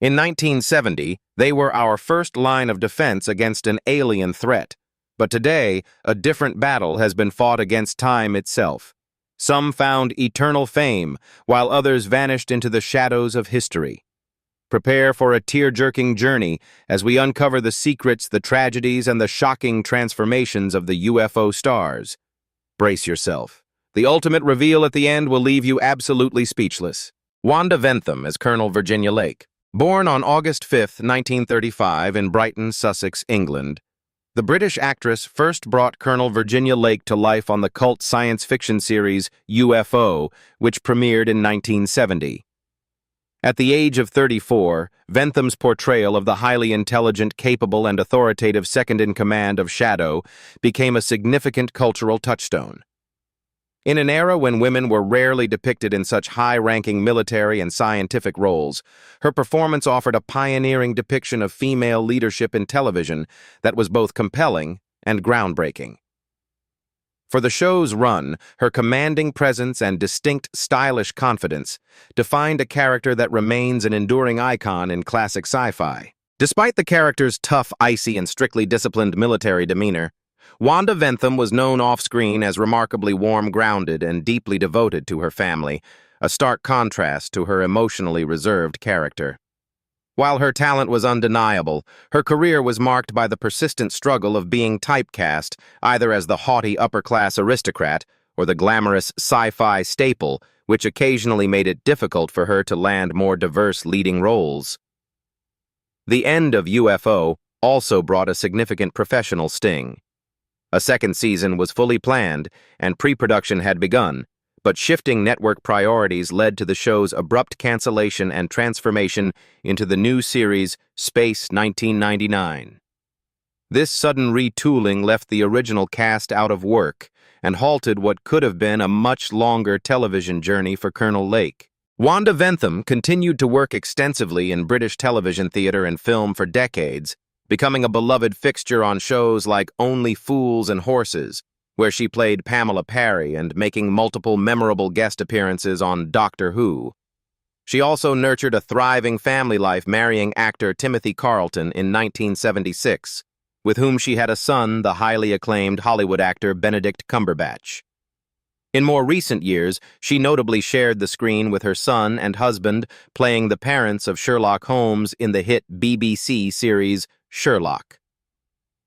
In 1970, they were our first line of defense against an alien threat. But today, a different battle has been fought against time itself. Some found eternal fame, while others vanished into the shadows of history. Prepare for a tear-jerking journey as we uncover the secrets, the tragedies, and the shocking transformations of the UFO stars. Brace yourself. The ultimate reveal at the end will leave you absolutely speechless. Wanda Ventham as Colonel Virginia Lake. Born on August 5, 1935 in Brighton, Sussex, England, the British actress first brought Colonel Virginia Lake to life on the cult science fiction series UFO, which premiered in 1970. At the age of 34, Ventham's portrayal of the highly intelligent, capable, and authoritative second-in-command of Shadow became a significant cultural touchstone. In an era when women were rarely depicted in such high-ranking military and scientific roles, her performance offered a pioneering depiction of female leadership in television that was both compelling and groundbreaking. For the show's run, her commanding presence and distinct, stylish confidence defined a character that remains an enduring icon in classic sci-fi. Despite the character's tough, icy, and strictly disciplined military demeanor, Wanda Ventham was known off-screen as remarkably warm-grounded and deeply devoted to her family, a stark contrast to her emotionally reserved character. While her talent was undeniable, her career was marked by the persistent struggle of being typecast either as the haughty upper-class aristocrat or the glamorous sci-fi staple, which occasionally made it difficult for her to land more diverse leading roles. The end of UFO also brought a significant professional sting. A second season was fully planned, and pre-production had begun, but shifting network priorities led to the show's abrupt cancellation and transformation into the new series Space 1999. This sudden retooling left the original cast out of work and halted what could have been a much longer television journey for Colonel Lake. Wanda Ventham continued to work extensively in British television theatre and film for decades, becoming a beloved fixture on shows like Only Fools and Horses, where she played Pamela Parry, and making multiple memorable guest appearances on Doctor Who. She also nurtured a thriving family life, marrying actor Timothy Carlton in 1976, with whom she had a son, the highly acclaimed Hollywood actor Benedict Cumberbatch. In more recent years, she notably shared the screen with her son and husband, playing the parents of Sherlock Holmes in the hit BBC series Sherlock.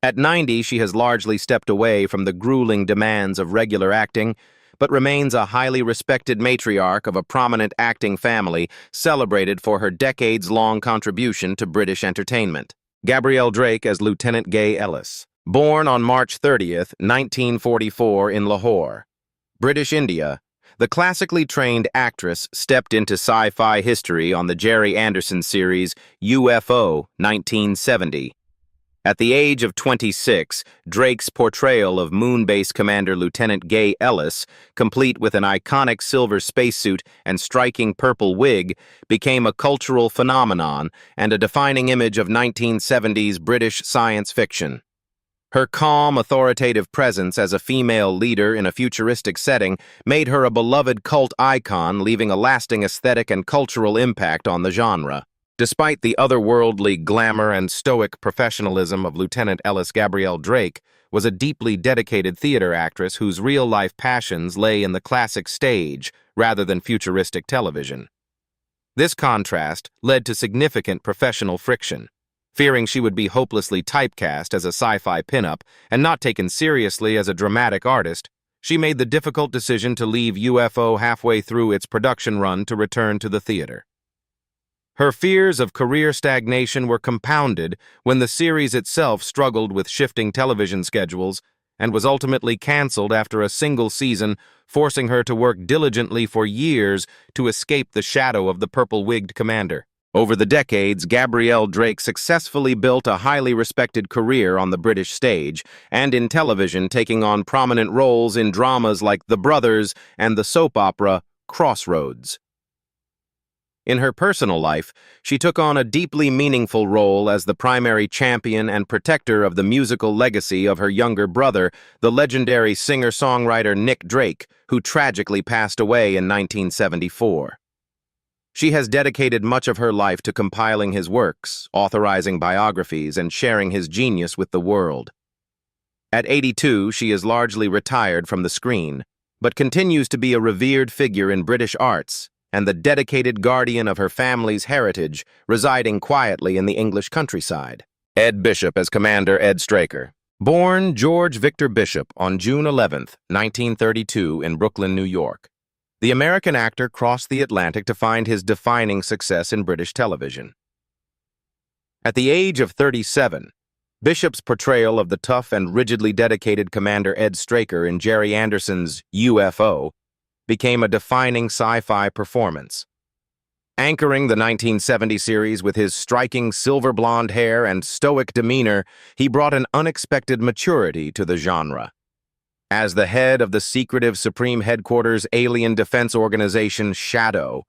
At 90, she has largely stepped away from the grueling demands of regular acting, but remains a highly respected matriarch of a prominent acting family, celebrated for her decades-long contribution to British entertainment. Gabrielle Drake as Lieutenant Gay Ellis. Born on March 30th, 1944 in Lahore, British India, the classically trained actress stepped into sci-fi history on the Gerry Anderson series UFO 1970. At the age of 26, Drake's portrayal of Moon Base Commander Lieutenant Gay Ellis, complete with an iconic silver spacesuit and striking purple wig, became a cultural phenomenon and a defining image of 1970s British science fiction. Her calm, authoritative presence as a female leader in a futuristic setting made her a beloved cult icon, leaving a lasting aesthetic and cultural impact on the genre. Despite the otherworldly glamour and stoic professionalism of Lieutenant Ellis, Gabrielle Drake was a deeply dedicated theater actress whose real-life passions lay in the classic stage rather than futuristic television. This contrast led to significant professional friction. Fearing she would be hopelessly typecast as a sci-fi pinup and not taken seriously as a dramatic artist, she made the difficult decision to leave UFO halfway through its production run to return to the theater. Her fears of career stagnation were compounded when the series itself struggled with shifting television schedules and was ultimately canceled after a single season, forcing her to work diligently for years to escape the shadow of the purple-wigged commander. Over the decades, Gabrielle Drake successfully built a highly respected career on the British stage and in television, taking on prominent roles in dramas like The Brothers and the soap opera Crossroads. In her personal life, she took on a deeply meaningful role as the primary champion and protector of the musical legacy of her younger brother, the legendary singer-songwriter Nick Drake, who tragically passed away in 1974. She has dedicated much of her life to compiling his works, authorizing biographies, and sharing his genius with the world. At 82, she is largely retired from the screen, but continues to be a revered figure in British arts and the dedicated guardian of her family's heritage, residing quietly in the English countryside. Ed Bishop as Commander Ed Straker. Born George Victor Bishop on June 11, 1932 in Brooklyn, New York. The American actor crossed the Atlantic to find his defining success in British television. At the age of 37, Bishop's portrayal of the tough and rigidly dedicated Commander Ed Straker in Jerry Anderson's UFO became a defining sci-fi performance. Anchoring the 1970 series with his striking silver blonde hair and stoic demeanor, he brought an unexpected maturity to the genre. As the head of the secretive Supreme Headquarters alien defense organization Shadow,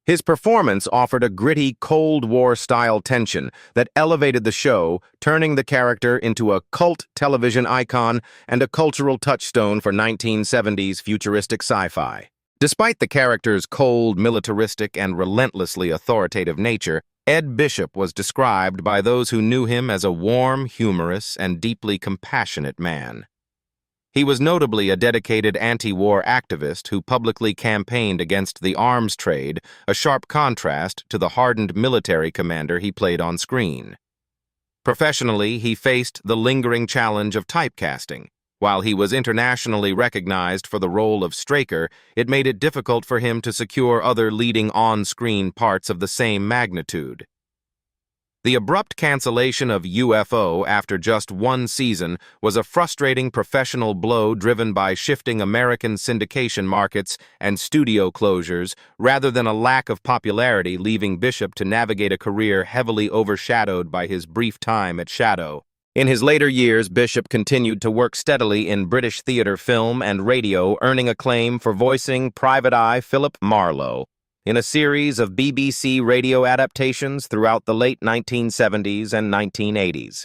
his performance offered a gritty Cold War-style tension that elevated the show, turning the character into a cult television icon and a cultural touchstone for 1970s futuristic sci-fi. Despite the character's cold, militaristic, and relentlessly authoritative nature, Ed Bishop was described by those who knew him as a warm, humorous, and deeply compassionate man. He was notably a dedicated anti-war activist who publicly campaigned against the arms trade, a sharp contrast to the hardened military commander he played on screen. Professionally, he faced the lingering challenge of typecasting. While he was internationally recognized for the role of Straker, it made it difficult for him to secure other leading on-screen parts of the same magnitude. The abrupt cancellation of UFO after just one season was a frustrating professional blow driven by shifting American syndication markets and studio closures rather than a lack of popularity, leaving Bishop to navigate a career heavily overshadowed by his brief time at Shadow. In his later years, Bishop continued to work steadily in British theater, film, and radio, earning acclaim for voicing Private Eye Philip Marlowe in a series of BBC radio adaptations throughout the late 1970s and 1980s.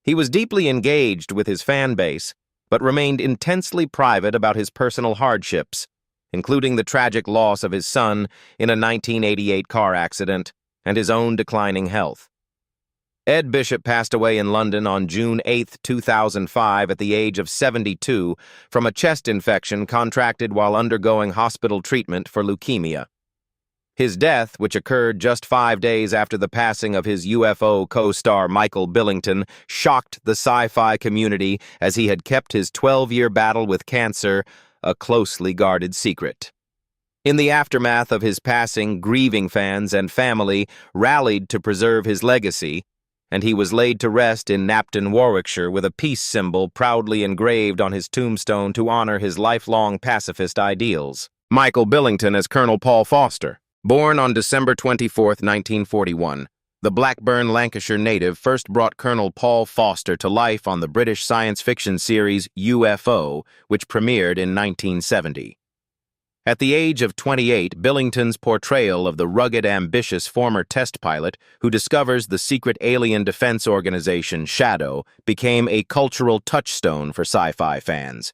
He was deeply engaged with his fan base, but remained intensely private about his personal hardships, including the tragic loss of his son in a 1988 car accident and his own declining health. Ed Bishop passed away in London on June 8, 2005, at the age of 72 from a chest infection contracted while undergoing hospital treatment for leukemia. His death, which occurred just 5 days after the passing of his UFO co-star Michael Billington, shocked the sci-fi community as he had kept his 12-year battle with cancer a closely guarded secret. In the aftermath of his passing, grieving fans and family rallied to preserve his legacy, and he was laid to rest in Knapton, Warwickshire, with a peace symbol proudly engraved on his tombstone to honor his lifelong pacifist ideals. Michael Billington as Colonel Paul Foster. Born on December 24, 1941, the Blackburn, Lancashire native first brought Colonel Paul Foster to life on the British science fiction series UFO, which premiered in 1970. At the age of 28, Billington's portrayal of the rugged, ambitious former test pilot who discovers the secret alien defense organization Shadow became a cultural touchstone for sci-fi fans.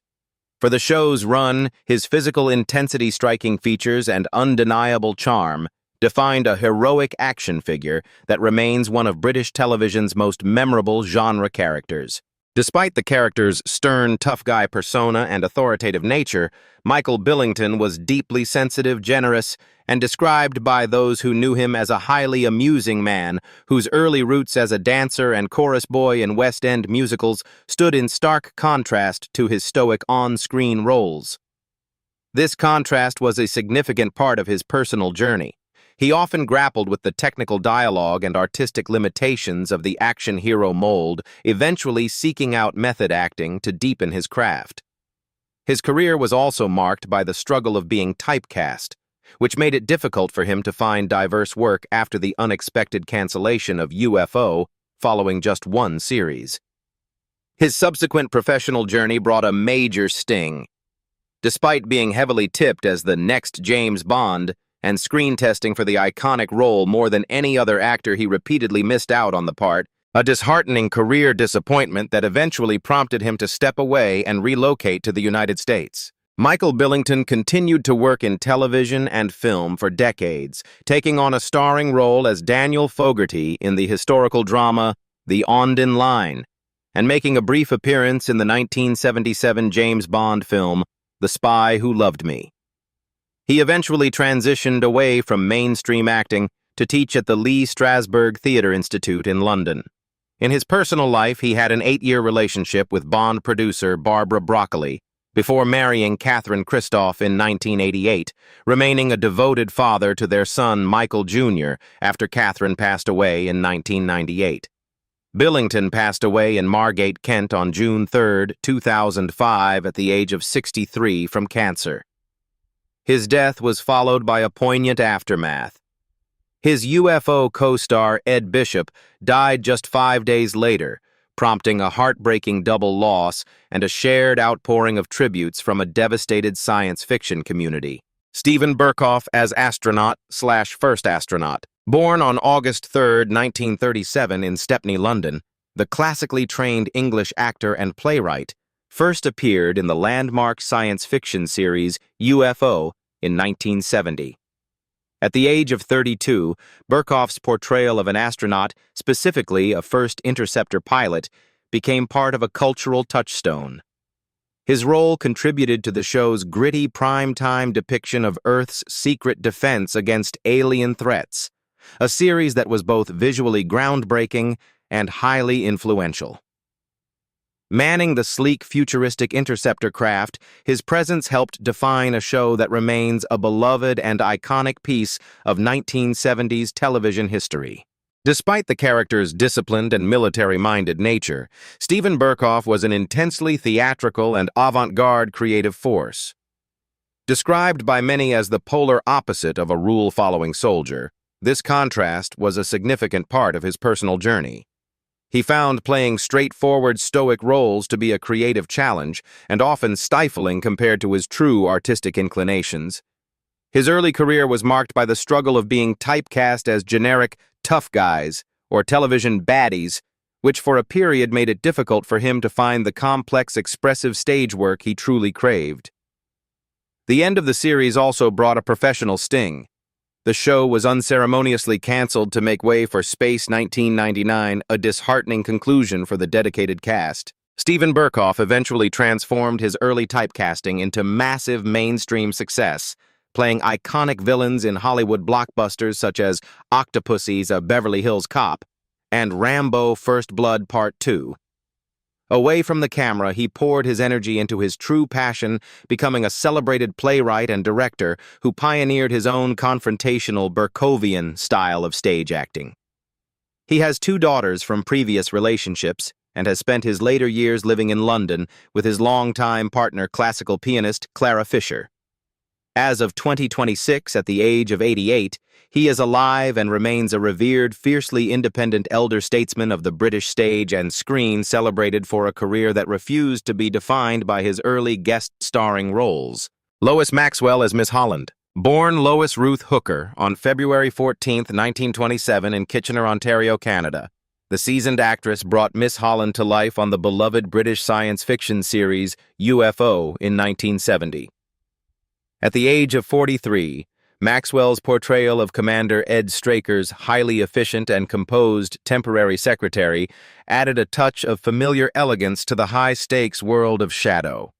For the show's run, his physical intensity, striking features, and undeniable charm defined a heroic action figure that remains one of British television's most memorable genre characters. Despite the character's stern, tough guy persona and authoritative nature, Michael Billington was deeply sensitive, generous, and described by those who knew him as a highly amusing man whose early roots as a dancer and chorus boy in West End musicals stood in stark contrast to his stoic on-screen roles. This contrast was a significant part of his personal journey. He often grappled with the technical dialogue and artistic limitations of the action hero mold, eventually seeking out method acting to deepen his craft. His career was also marked by the struggle of being typecast, which made it difficult for him to find diverse work after the unexpected cancellation of UFO following just one series. His subsequent professional journey brought a major sting. Despite being heavily tipped as the next James Bond, and screen testing for the iconic role more than any other actor, he repeatedly missed out on the part, a disheartening career disappointment that eventually prompted him to step away and relocate to the United States. Michael Billington continued to work in television and film for decades, taking on a starring role as Daniel Fogarty in the historical drama The Ondine Line, and making a brief appearance in the 1977 James Bond film The Spy Who Loved Me. He eventually transitioned away from mainstream acting to teach at the Lee Strasberg Theatre Institute in London. In his personal life, he had an 8-year relationship with Bond producer Barbara Broccoli, before marrying Catherine Christoph in 1988, remaining a devoted father to their son Michael Jr. after Catherine passed away in 1998. Billington passed away in Margate, Kent on June 3, 2005 at the age of 63 from cancer. His death was followed by a poignant aftermath. His UFO co-star Ed Bishop died just 5 days later, prompting a heartbreaking double loss and a shared outpouring of tributes from a devastated science fiction community. Steven Berkoff as astronaut/first astronaut. Born on August 3, 1937 in Stepney, London, the classically trained English actor and playwright first appeared in the landmark science fiction series UFO in 1970. At the age of 32, Berkoff's portrayal of an astronaut, specifically a first interceptor pilot, became part of a cultural touchstone. His role contributed to the show's gritty prime-time depiction of Earth's secret defense against alien threats, a series that was both visually groundbreaking and highly influential. Manning the sleek, futuristic interceptor craft, his presence helped define a show that remains a beloved and iconic piece of 1970s television history. Despite the character's disciplined and military-minded nature, Steven Berkoff was an intensely theatrical and avant-garde creative force. Described by many as the polar opposite of a rule-following soldier, this contrast was a significant part of his personal journey. He found playing straightforward, stoic roles to be a creative challenge and often stifling compared to his true artistic inclinations. His early career was marked by the struggle of being typecast as generic tough guys or television baddies, which for a period made it difficult for him to find the complex, expressive stage work he truly craved. The end of the series also brought a professional sting. The show was unceremoniously canceled to make way for Space 1999, a disheartening conclusion for the dedicated cast. Steven Berkoff eventually transformed his early typecasting into massive mainstream success, playing iconic villains in Hollywood blockbusters such as Octopussy's A Beverly Hills Cop and Rambo: First Blood Part 2. Away from the camera, he poured his energy into his true passion, becoming a celebrated playwright and director who pioneered his own confrontational Berkovian style of stage acting. He has 2 daughters from previous relationships and has spent his later years living in London with his longtime partner, classical pianist Clara Fisher. As of 2026, at the age of 88, he is alive and remains a revered, fiercely independent elder statesman of the British stage and screen, celebrated for a career that refused to be defined by his early guest-starring roles. Lois Maxwell as Miss Holland. Born Lois Ruth Hooker on February 14, 1927 in Kitchener, Ontario, Canada, the seasoned actress brought Miss Holland to life on the beloved British science fiction series UFO in 1970. At the age of 43, Maxwell's portrayal of Commander Ed Straker's highly efficient and composed temporary secretary added a touch of familiar elegance to the high-stakes world of Shadow.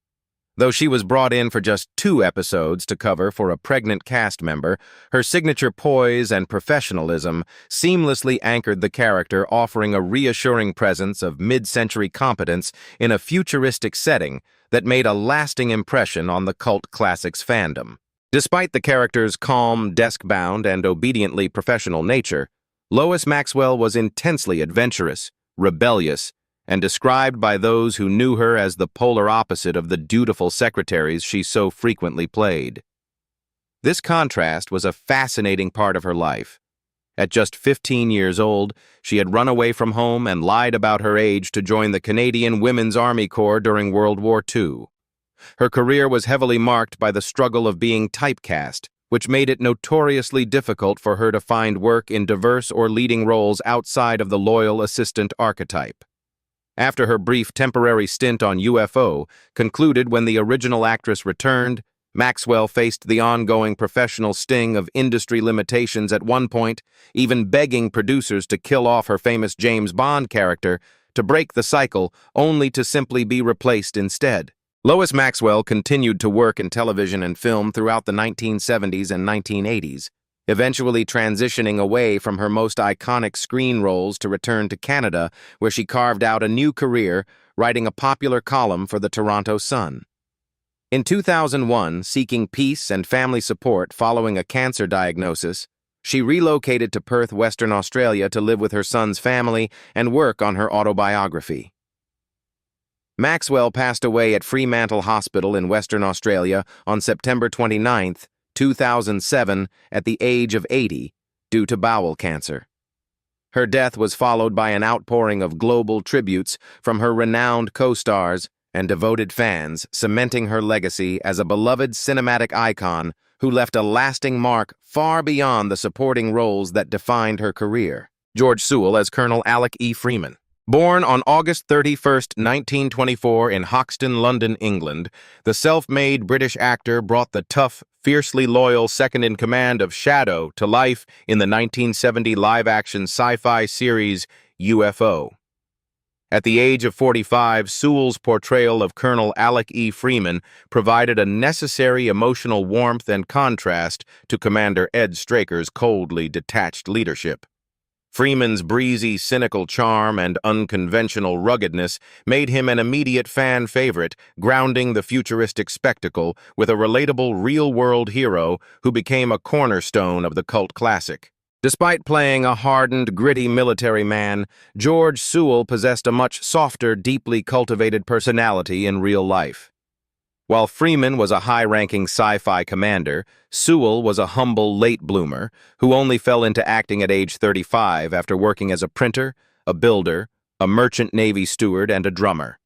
Though she was brought in for just 2 episodes to cover for a pregnant cast member, her signature poise and professionalism seamlessly anchored the character, offering a reassuring presence of mid-century competence in a futuristic setting that made a lasting impression on the cult classics fandom. Despite the character's calm, desk-bound, and obediently professional nature, Lois Maxwell was intensely adventurous, rebellious, and described by those who knew her as the polar opposite of the dutiful secretaries she so frequently played. This contrast was a fascinating part of her life. At just 15 years old, she had run away from home and lied about her age to join the Canadian Women's Army Corps during World War II. Her career was heavily marked by the struggle of being typecast, which made it notoriously difficult for her to find work in diverse or leading roles outside of the loyal assistant archetype. After her brief temporary stint on UFO concluded when the original actress returned, Maxwell faced the ongoing professional sting of industry limitations at one point, even begging producers to kill off her famous James Bond character to break the cycle, only to simply be replaced instead. Lois Maxwell continued to work in television and film throughout the 1970s and 1980s, eventually transitioning away from her most iconic screen roles to return to Canada, where she carved out a new career, writing a popular column for the Toronto Sun. In 2001, seeking peace and family support following a cancer diagnosis, she relocated to Perth, Western Australia to live with her son's family and work on her autobiography. Maxwell passed away at Fremantle Hospital in Western Australia on September 29, 2007, at the age of 80, due to bowel cancer. Her death was followed by an outpouring of global tributes from her renowned co-stars and devoted fans, cementing her legacy as a beloved cinematic icon who left a lasting mark far beyond the supporting roles that defined her career. George Sewell as Colonel Alec E. Freeman. Born on August 31, 1924 in Hoxton, London, England, the self-made British actor brought the tough, fiercely loyal second-in-command of Shadow to life in the 1970 live-action sci-fi series UFO. At the age of 45, Sewell's portrayal of Colonel Alec E. Freeman provided a necessary emotional warmth and contrast to Commander Ed Straker's coldly detached leadership. Freeman's breezy, cynical charm and unconventional ruggedness made him an immediate fan favorite, grounding the futuristic spectacle with a relatable real-world hero who became a cornerstone of the cult classic. Despite playing a hardened, gritty military man, George Sewell possessed a much softer, deeply cultivated personality in real life. While Freeman was a high-ranking sci-fi commander, Sewell was a humble late bloomer who only fell into acting at age 35 after working as a printer, a builder, a merchant Navy steward, and a drummer.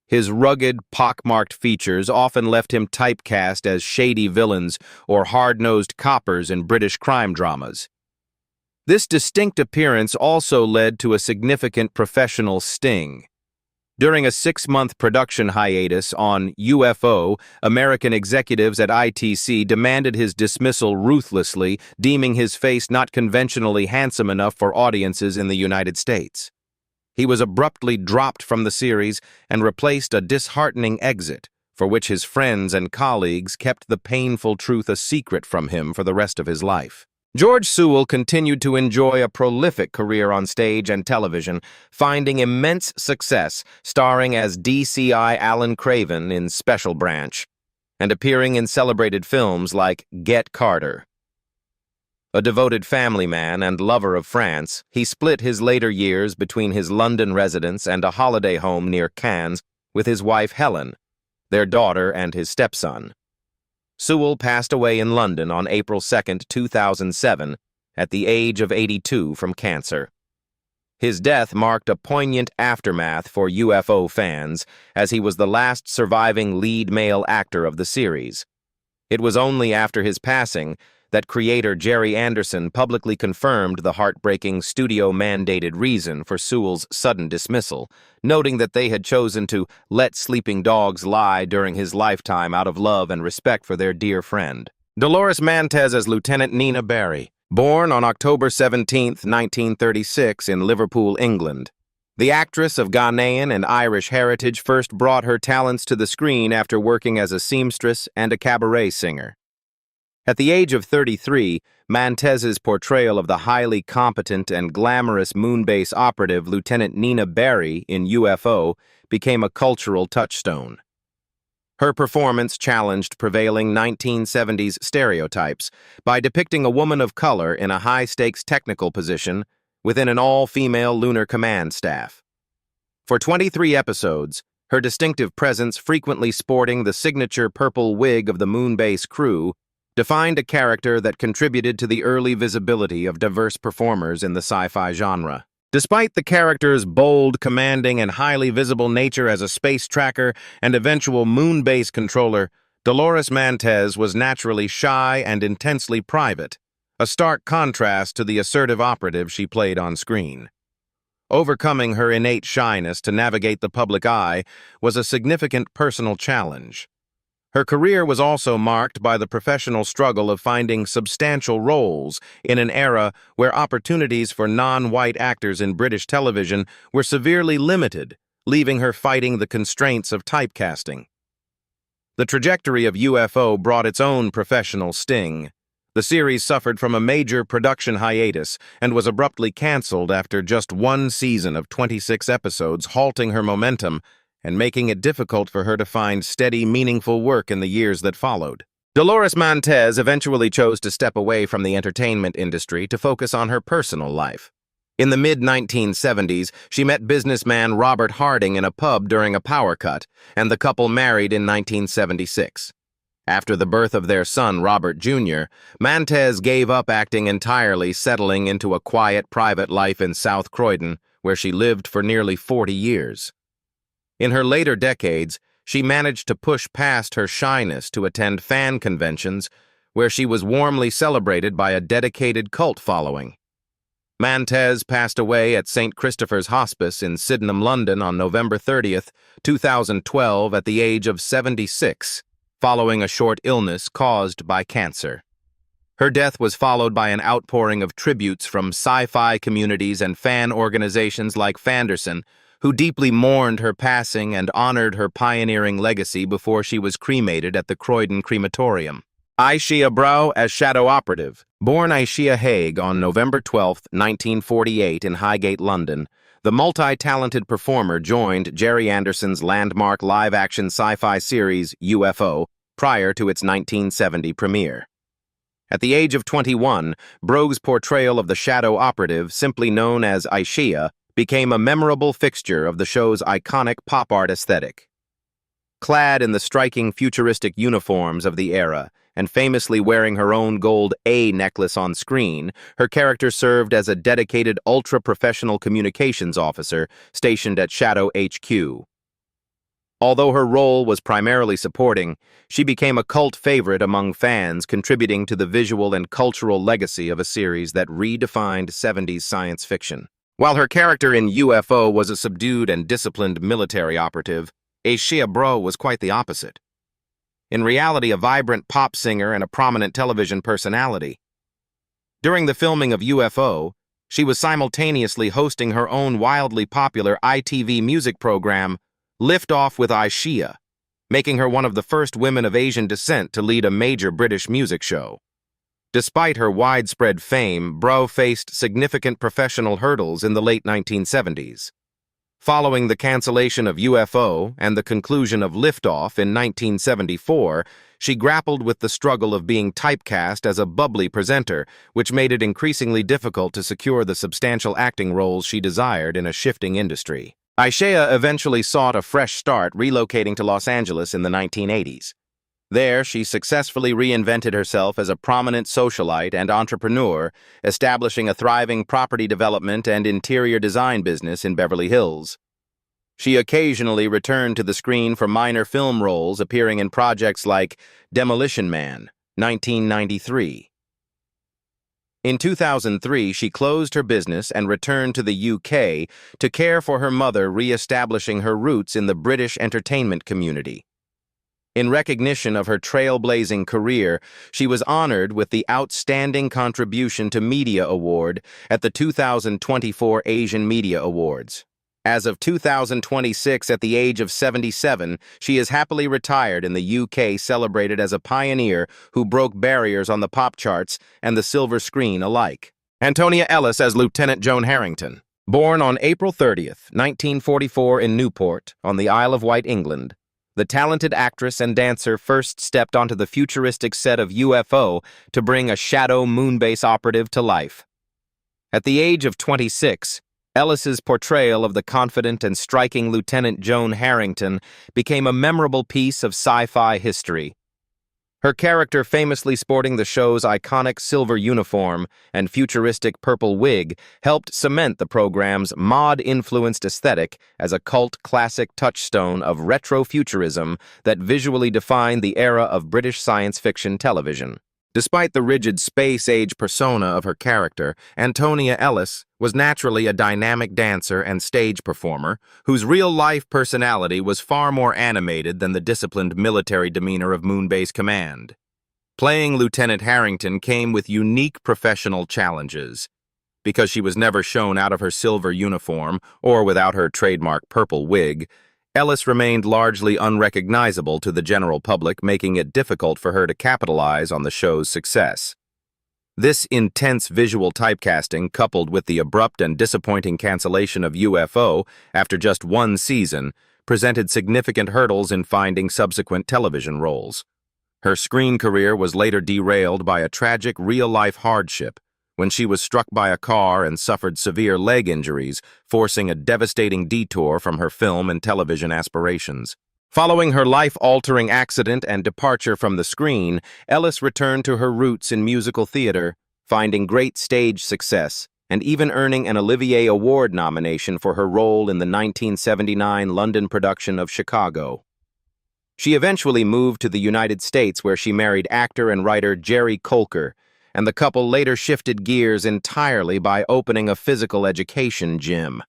His rugged, pockmarked features often left him typecast as shady villains or hard-nosed coppers in British crime dramas. This distinct appearance also led to a significant professional sting. During a 6-month production hiatus on UFO, American executives at ITC demanded his dismissal ruthlessly, deeming his face not conventionally handsome enough for audiences in the United States. He was abruptly dropped from the series and replaced a disheartening exit, for which his friends and colleagues kept the painful truth a secret from him for the rest of his life. George Sewell continued to enjoy a prolific career on stage and television, finding immense success starring as DCI Alan Craven in Special Branch, and appearing in celebrated films like Get Carter. A devoted family man and lover of France, he split his later years between his London residence and a holiday home near Cannes with his wife Helen, their daughter, and his stepson. Sewell passed away in London on April 2, 2007, at the age of 82 from cancer. His death marked a poignant aftermath for UFO fans, as he was the last surviving lead male actor of the series. It was only after his passing that creator Jerry Anderson publicly confirmed the heartbreaking studio-mandated reason for Sewell's sudden dismissal, noting that they had chosen to let sleeping dogs lie during his lifetime out of love and respect for their dear friend. Dolores Mantez as Lieutenant Nina Barry, born on October 17, 1936 in Liverpool, England. The actress of Ghanaian and Irish heritage first brought her talents to the screen after working as a seamstress and a cabaret singer. At the age of 33, Mantez's portrayal of the highly competent and glamorous moonbase operative Lieutenant Nina Barry in UFO became a cultural touchstone. Her performance challenged prevailing 1970s stereotypes by depicting a woman of color in a high-stakes technical position within an all-female lunar command staff. For 23 episodes, her distinctive presence frequently sporting the signature purple wig of the moonbase crew defined a character that contributed to the early visibility of diverse performers in the sci-fi genre. Despite the character's bold, commanding, and highly visible nature as a space tracker and eventual moon-base controller, Dolores Mantez was naturally shy and intensely private, a stark contrast to the assertive operative she played on screen. Overcoming her innate shyness to navigate the public eye was a significant personal challenge. Her career was also marked by the professional struggle of finding substantial roles in an era where opportunities for non-white actors in British television were severely limited, leaving her fighting the constraints of typecasting. The trajectory of UFO brought its own professional sting. The series suffered from a major production hiatus and was abruptly canceled after just one season of 26 episodes, halting her momentum and making it difficult for her to find steady, meaningful work in the years that followed. Dolores Montez eventually chose to step away from the entertainment industry to focus on her personal life. In the mid-1970s, she met businessman Robert Harding in a pub during a power cut, and the couple married in 1976. After the birth of their son, Robert Jr., Montez gave up acting entirely, settling into a quiet, private life in South Croydon, where she lived for nearly 40 years. In her later decades, she managed to push past her shyness to attend fan conventions, where she was warmly celebrated by a dedicated cult following. Montez passed away at St. Christopher's Hospice in Sydenham, London on November 30th, 2012 at the age of 76, following a short illness caused by cancer. Her death was followed by an outpouring of tributes from sci-fi communities and fan organizations like Fanderson, who deeply mourned her passing and honored her pioneering legacy before she was cremated at the Croydon Crematorium. Aishia Brow as Shadow Operative. Born Aishia Haig on November 12, 1948 in Highgate, London, the multi-talented performer joined Jerry Anderson's landmark live-action sci-fi series UFO prior to its 1970 premiere. At the age of 21, Brogue's portrayal of the Shadow Operative, simply known as Aishia, became a memorable fixture of the show's iconic pop art aesthetic. Clad in the striking futuristic uniforms of the era, and famously wearing her own gold A necklace on screen, her character served as a dedicated ultra-professional communications officer stationed at Shadow HQ. Although her role was primarily supporting, she became a cult favorite among fans, contributing to the visual and cultural legacy of a series that redefined 70s science fiction. While her character in UFO was a subdued and disciplined military operative, Aishia Brogue was quite the opposite. In reality, a vibrant pop singer and a prominent television personality. During the filming of UFO, she was simultaneously hosting her own wildly popular ITV music program, Lift Off with Aishia, making her one of the first women of Asian descent to lead a major British music show. Despite her widespread fame, Brogue faced significant professional hurdles in the late 1970s. Following the cancellation of UFO and the conclusion of Liftoff in 1974, she grappled with the struggle of being typecast as a bubbly presenter, which made it increasingly difficult to secure the substantial acting roles she desired in a shifting industry. Aishia eventually sought a fresh start, relocating to Los Angeles in the 1980s. There, she successfully reinvented herself as a prominent socialite and entrepreneur, establishing a thriving property development and interior design business in Beverly Hills. She occasionally returned to the screen for minor film roles, appearing in projects like Demolition Man, 1993. In 2003, she closed her business and returned to the UK to care for her mother, re-establishing her roots in the British entertainment community. In recognition of her trailblazing career, she was honored with the Outstanding Contribution to Media Award at the 2024 Asian Media Awards. As of 2026, at the age of 77, she is happily retired in the UK, celebrated as a pioneer who broke barriers on the pop charts and the silver screen alike. Antonia Ellis as Lieutenant Joan Harrington. Born on April 30th, 1944 in Newport, on the Isle of Wight, England, the talented actress and dancer first stepped onto the futuristic set of UFO to bring a shadow moonbase operative to life. At the age of 26, Ellis's portrayal of the confident and striking Lieutenant Joan Harrington became a memorable piece of sci-fi history. Her character, famously sporting the show's iconic silver uniform and futuristic purple wig, helped cement the program's mod-influenced aesthetic as a cult classic touchstone of retrofuturism that visually defined the era of British science fiction television. Despite the rigid space-age persona of her character, Antonia Ellis was naturally a dynamic dancer and stage performer whose real-life personality was far more animated than the disciplined military demeanor of Moonbase Command. Playing Lieutenant Harrington came with unique professional challenges. Because she was never shown out of her silver uniform or without her trademark purple wig, Ellis remained largely unrecognizable to the general public, making it difficult for her to capitalize on the show's success. This intense visual typecasting, coupled with the abrupt and disappointing cancellation of UFO after just one season, presented significant hurdles in finding subsequent television roles. Her screen career was later derailed by a tragic real-life hardship when she was struck by a car and suffered severe leg injuries, forcing a devastating detour from her film and television aspirations. Following her life-altering accident and departure from the screen, Ellis returned to her roots in musical theater, finding great stage success and even earning an Olivier Award nomination for her role in the 1979 London production of Chicago. She eventually moved to the United States, where she married actor and writer Jerry Colker, and the couple later shifted gears entirely by opening a physical education gym.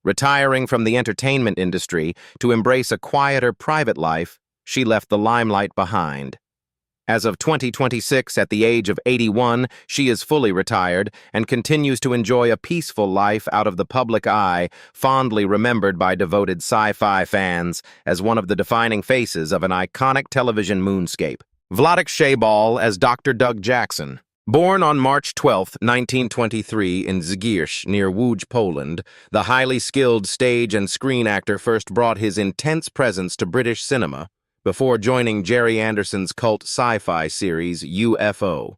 Retiring from the entertainment industry to embrace a quieter private life, she left the limelight behind. As of 2026, at the age of 81, she is fully retired and continues to enjoy a peaceful life out of the public eye, fondly remembered by devoted sci-fi fans as one of the defining faces of an iconic television moonscape. Wladek Szabal as Dr. Doug Jackson. Born on March 12, 1923 in Zgierz near Łódź, Poland, the highly skilled stage and screen actor first brought his intense presence to British cinema before joining Jerry Anderson's cult sci-fi series UFO.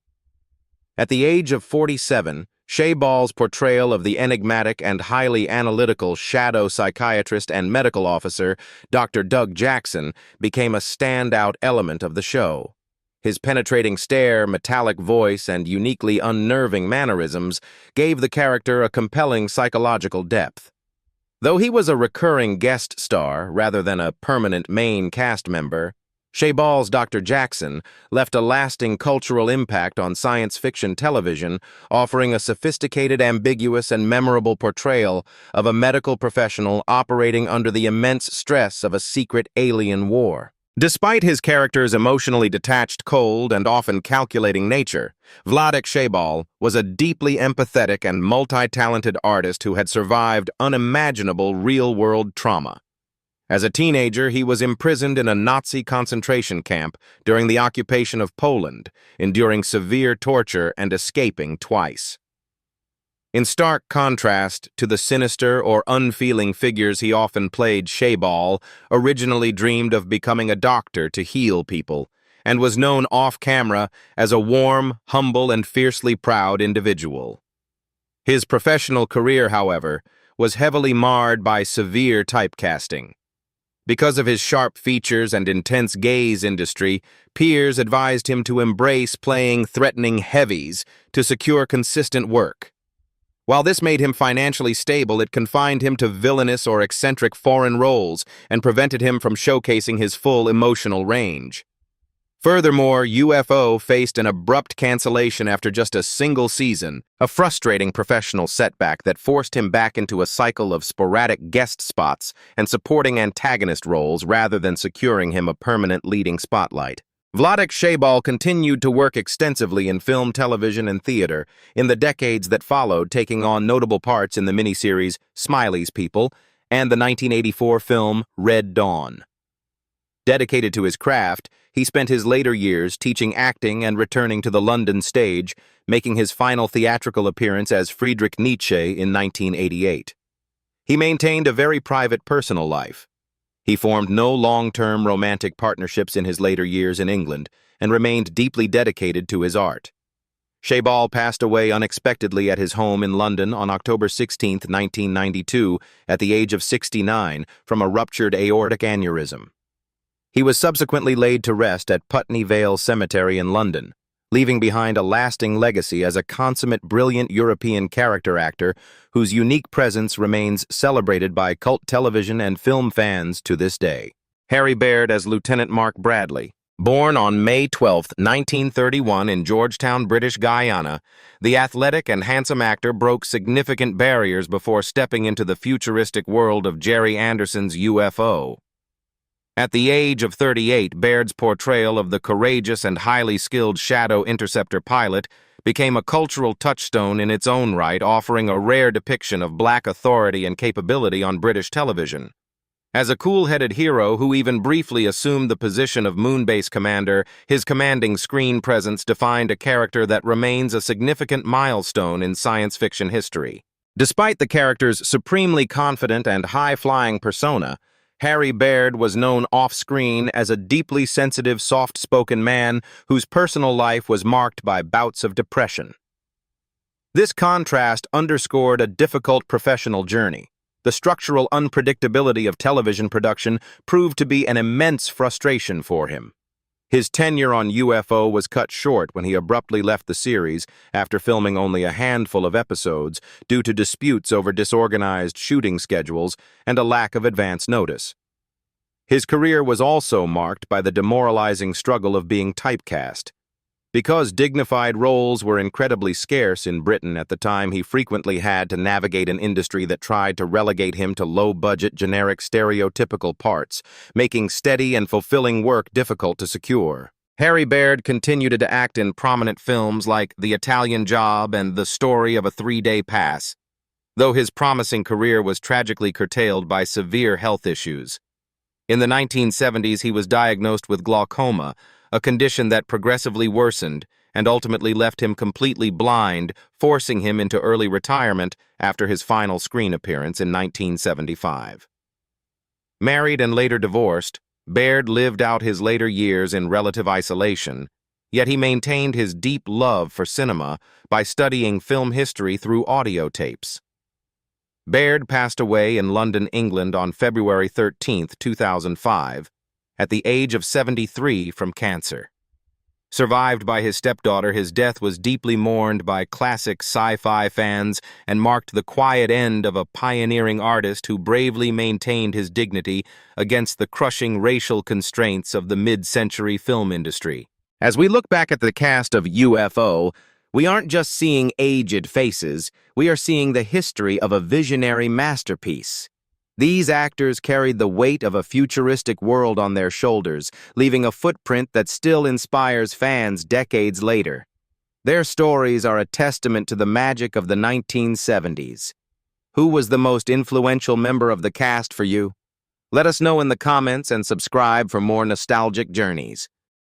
At the age of 47, Szabal's portrayal of the enigmatic and highly analytical shadow psychiatrist and medical officer, Dr. Doug Jackson, became a standout element of the show. His penetrating stare, metallic voice, and uniquely unnerving mannerisms gave the character a compelling psychological depth. Though he was a recurring guest star rather than a permanent main cast member, Szabal's Dr. Jackson left a lasting cultural impact on science fiction television, offering a sophisticated, ambiguous, and memorable portrayal of a medical professional operating under the immense stress of a secret alien war. Despite his character's emotionally detached, cold, and often calculating nature, Wladek Szabal was a deeply empathetic and multi-talented artist who had survived unimaginable real-world trauma. As a teenager, he was imprisoned in a Nazi concentration camp during the occupation of Poland, enduring severe torture and escaping twice. In stark contrast to the sinister or unfeeling figures he often played, Szabal originally dreamed of becoming a doctor to heal people, and was known off-camera as a warm, humble, and fiercely proud individual. His professional career, however, was heavily marred by severe typecasting. Because of his sharp features and intense gaze industry, peers advised him to embrace playing threatening heavies to secure consistent work. While this made him financially stable, it confined him to villainous or eccentric foreign roles and prevented him from showcasing his full emotional range. Furthermore, UFO faced an abrupt cancellation after just a single season, a frustrating professional setback that forced him back into a cycle of sporadic guest spots and supporting antagonist roles rather than securing him a permanent leading spotlight. Wladek Szabal continued to work extensively in film, television, and theater in the decades that followed, taking on notable parts in the miniseries Smiley's People and the 1984 film Red Dawn. Dedicated to his craft, he spent his later years teaching acting and returning to the London stage, making his final theatrical appearance as Friedrich Nietzsche in 1988. He maintained a very private personal life. He formed no long-term romantic partnerships in his later years in England and remained deeply dedicated to his art. Szabal passed away unexpectedly at his home in London on October 16, 1992, at the age of 69 from a ruptured aortic aneurysm. He was subsequently laid to rest at Putney Vale Cemetery in London, leaving behind a lasting legacy as a consummate, brilliant European character actor whose unique presence remains celebrated by cult television and film fans to this day. Harry Baird as Lieutenant Mark Bradley. Born on May 12, 1931 in Georgetown, British Guiana, the athletic and handsome actor broke significant barriers before stepping into the futuristic world of Jerry Anderson's UFO. At the age of 38, Baird's portrayal of the courageous and highly skilled Shadow Interceptor pilot became a cultural touchstone in its own right, offering a rare depiction of black authority and capability on British television. As a cool-headed hero who even briefly assumed the position of moon-base commander, his commanding screen presence defined a character that remains a significant milestone in science fiction history. Despite the character's supremely confident and high-flying persona, Harry Baird was known off-screen as a deeply sensitive, soft-spoken man whose personal life was marked by bouts of depression. This contrast underscored a difficult professional journey. The structural unpredictability of television production proved to be an immense frustration for him. His tenure on UFO was cut short when he abruptly left the series after filming only a handful of episodes due to disputes over disorganized shooting schedules and a lack of advance notice. His career was also marked by the demoralizing struggle of being typecast. Because dignified roles were incredibly scarce in Britain at the time, he frequently had to navigate an industry that tried to relegate him to low-budget, generic, stereotypical parts, making steady and fulfilling work difficult to secure. Harry Baird continued to act in prominent films like The Italian Job and The Story of a Three-Day Pass, though his promising career was tragically curtailed by severe health issues. In the 1970s, he was diagnosed with glaucoma, a condition that progressively worsened and ultimately left him completely blind, forcing him into early retirement after his final screen appearance in 1975. Married and later divorced, Baird lived out his later years in relative isolation, yet he maintained his deep love for cinema by studying film history through audio tapes. Baird passed away in London, England on February 13, 2005, at the age of 73 from cancer. Survived by his stepdaughter, his death was deeply mourned by classic sci-fi fans and marked the quiet end of a pioneering artist who bravely maintained his dignity against the crushing racial constraints of the mid-century film industry. As we look back at the cast of UFO, we aren't just seeing aged faces, we are seeing the history of a visionary masterpiece. These actors carried the weight of a futuristic world on their shoulders, leaving a footprint that still inspires fans decades later. Their stories are a testament to the magic of the 1970s. Who was the most influential member of the cast for you? Let us know in the comments and subscribe for more nostalgic journeys.